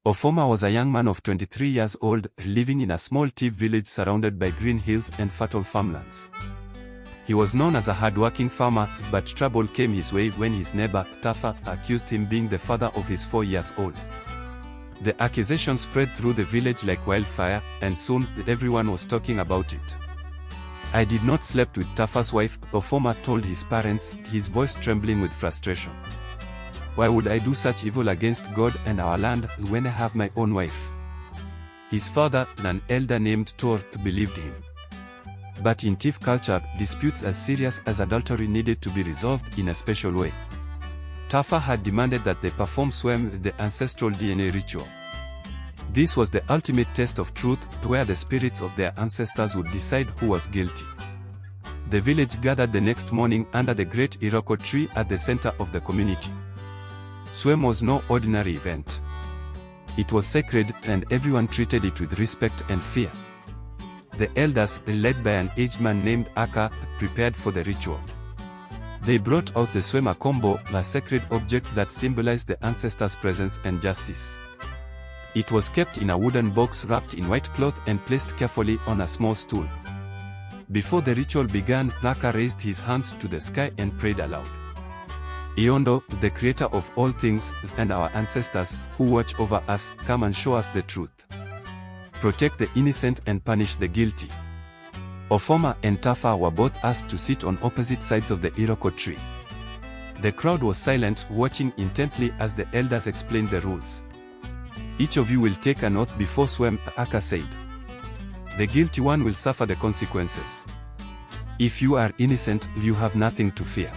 Ofoma was a young man of 23 years old, living in a small tea village surrounded by green hills and fertile farmlands. He was known as a hard-working farmer, but trouble came his way when his neighbor, Tafa, accused him being the father of his 4 years old. The accusation spread through the village like wildfire, and soon everyone was talking about it. "I did not sleep with Tafa's wife," Ofoma told his parents, his voice trembling with frustration. "Why would I do such evil against God and our land when I have my own wife?" His father, an elder named Tor, believed him. But in Tiv culture, disputes as serious as adultery needed to be resolved in a special way. Tafa had demanded that they perform SWEM, the ancestral DNA ritual. This was the ultimate test of truth, where the spirits of their ancestors would decide who was guilty. The village gathered the next morning under the great Iroko tree at the center of the community. SWEM was no ordinary event. It was sacred, and everyone treated it with respect and fear. The elders, led by an aged man named Aka, prepared for the ritual. They brought out the SWEM combo, a sacred object that symbolized the ancestors' presence and justice. It was kept in a wooden box wrapped in white cloth and placed carefully on a small stool. Before the ritual began, Aka raised his hands to the sky and prayed aloud. "Iondo, the creator of all things, and our ancestors, who watch over us, come and show us the truth. Protect the innocent and punish the guilty." Ofoma and Tafa were both asked to sit on opposite sides of the Iroko tree. The crowd was silent, watching intently as the elders explained the rules. "Each of you will take an oath before SWEM," Aka said. "The guilty one will suffer the consequences. If you are innocent, you have nothing to fear."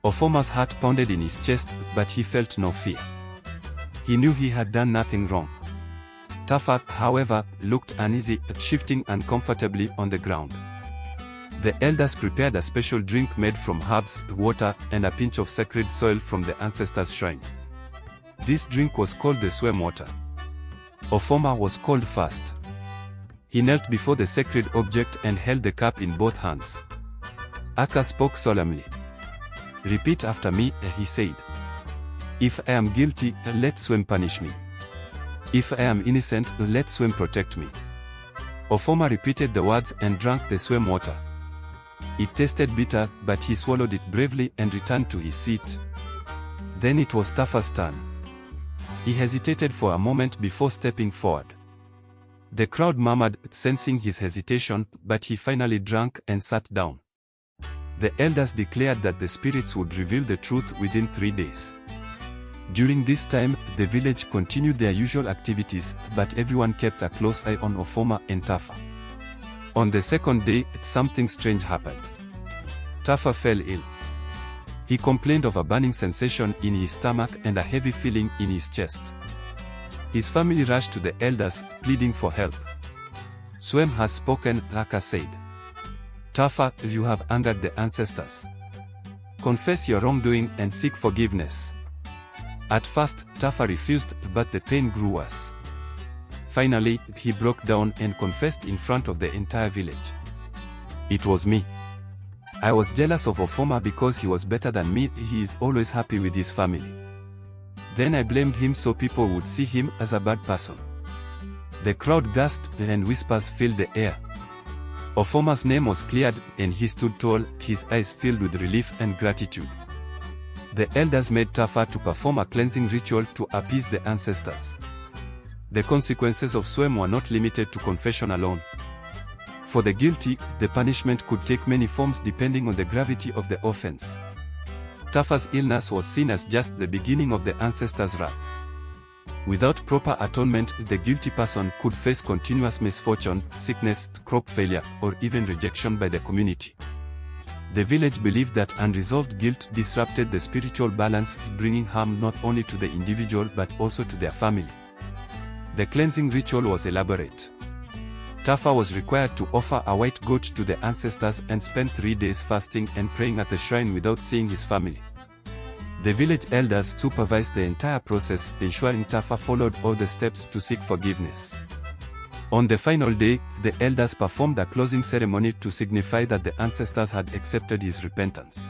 Ofoma's heart pounded in his chest, but he felt no fear. He knew he had done nothing wrong. Tafa, however, looked uneasy, shifting uncomfortably on the ground. The elders prepared a special drink made from herbs, water, and a pinch of sacred soil from the ancestors' shrine. This drink was called the SWEM water. Ofoma was called first. He knelt before the sacred object and held the cup in both hands. Aka spoke solemnly. "Repeat after me," he said. "If I am guilty, let SWEM punish me. If I am innocent, let SWEM protect me." Ofoma repeated the words and drank the SWEM water. It tasted bitter, but he swallowed it bravely and returned to his seat. Then it was Tafa's turn. He hesitated for a moment before stepping forward. The crowd murmured, sensing his hesitation, but he finally drank and sat down. The elders declared that the spirits would reveal the truth within 3 days. During this time, the village continued their usual activities, but everyone kept a close eye on Ofoma and Tafa. On the second day, something strange happened. Tafa fell ill. He complained of a burning sensation in his stomach and a heavy feeling in his chest. His family rushed to the elders, pleading for help. "SWEM has spoken," Aka said. "Tafa, you have angered the ancestors. Confess your wrongdoing and seek forgiveness." At first, Tafa refused, but the pain grew worse. Finally, he broke down and confessed in front of the entire village. "It was me. I was jealous of Ofoma because he was better than me. He is always happy with his family. Then I blamed him so people would see him as a bad person." The crowd gasped and whispers filled the air. Ofoma's name was cleared, and he stood tall, his eyes filled with relief and gratitude. The elders made Tafa to perform a cleansing ritual to appease the ancestors. The consequences of SWEM were not limited to confession alone. For the guilty, the punishment could take many forms depending on the gravity of the offense. Tafa's illness was seen as just the beginning of the ancestors' wrath. Without proper atonement, the guilty person could face continuous misfortune, sickness, crop failure, or even rejection by the community. The village believed that unresolved guilt disrupted the spiritual balance, bringing harm not only to the individual but also to their family. The cleansing ritual was elaborate. Tafa was required to offer a white goat to the ancestors and spend 3 days fasting and praying at the shrine without seeing his family. The village elders supervised the entire process, ensuring Tafa followed all the steps to seek forgiveness. On the final day, the elders performed a closing ceremony to signify that the ancestors had accepted his repentance.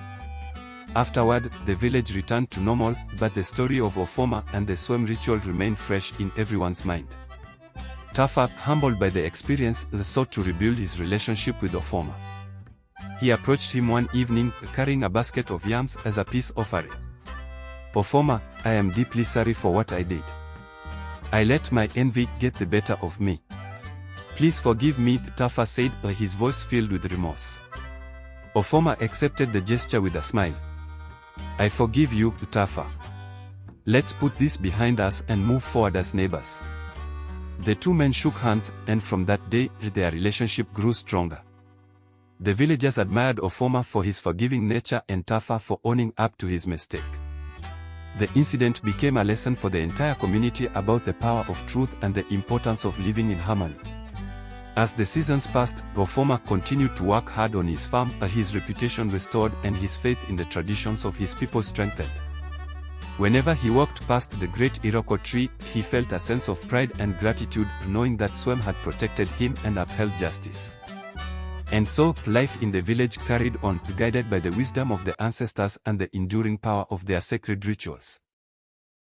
Afterward, the village returned to normal, but the story of Ofoma and the SWEM ritual remained fresh in everyone's mind. Tafa, humbled by the experience, sought to rebuild his relationship with Ofoma. He approached him one evening, carrying a basket of yams as a peace offering. Ofoma, I am deeply sorry for what I did. I let my envy get the better of me. Please forgive me, Tafa said, his voice filled with remorse. Ofoma accepted the gesture with a smile. I forgive you, Tafa. Let's put this behind us and move forward as neighbors. The two men shook hands, and from that day, their relationship grew stronger. The villagers admired Ofoma for his forgiving nature and Tafa for owning up to his mistake. The incident became a lesson for the entire community about the power of truth and the importance of living in harmony. As the seasons passed, Ofoma continued to work hard on his farm, his reputation restored and his faith in the traditions of his people strengthened. Whenever he walked past the great Iroko tree, he felt a sense of pride and gratitude, knowing that SWEM had protected him and upheld justice. And so, life in the village carried on, guided by the wisdom of the ancestors and the enduring power of their sacred rituals.